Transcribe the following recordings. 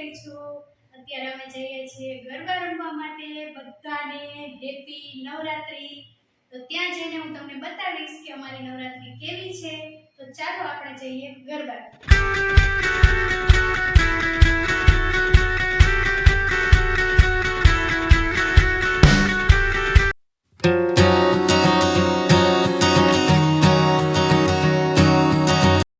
કેમ છો? અત્યારે અમે જઈએ છીએ ગરબા રમવા માટે. બધાને હેપી નવરાત્રી. તો ત્યાં જઈને હું તમને બતાવીશ કે અમારી નવરાત્રી કેવી છે. તો ચાલો આપણે જઈએ ગરબા.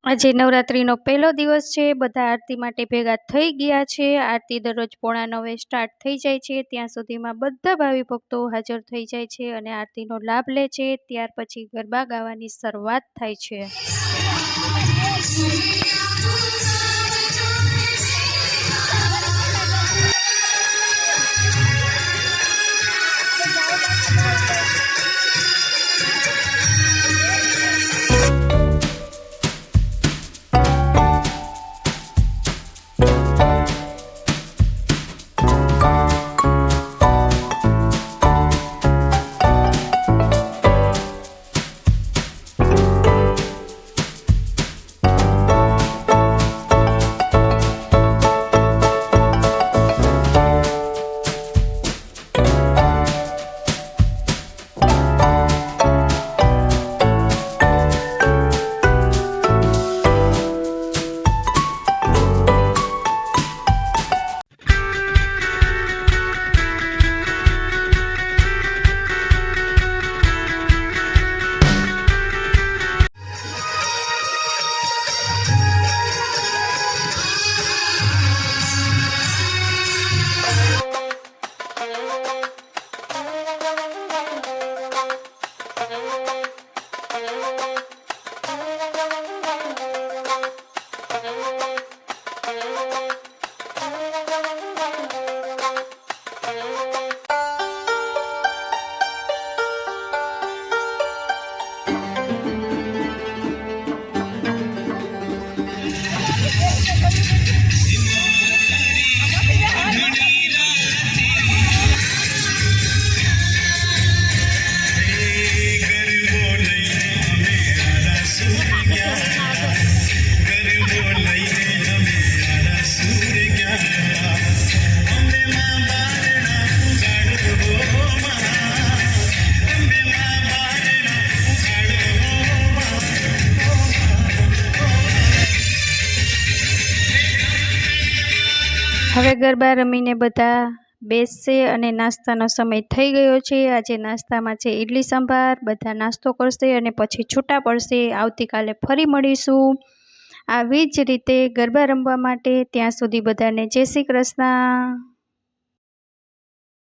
આજે નવરાત્રીનો પહેલો દિવસ છે. બધા આરતી માટે ભેગા થઈ ગયા છે. આરતી દરરોજ 8:45 સ્ટાર્ટ થઈ જાય છે. ત્યાં સુધીમાં બધા ભાવિ ભક્તો હાજર થઈ જાય છે અને આરતીનો લાભ લે છે. ત્યાર પછી ગરબા ગાવાની શરૂઆત થાય છે. હવે ગરબા રમીને બધા બેસશે અને નાસ્તાનો સમય થઈ ગયો છે. આજે નાસ્તામાં છે ઇડલી સંભાર. બધા નાસ્તો કરશે અને પછી છૂટા પડશે. આવતીકાલે ફરી મળીશું આવી જ રીતે ગરબા રમવા માટે. ત્યાં સુધી બધાને જય શ્રી કૃષ્ણ.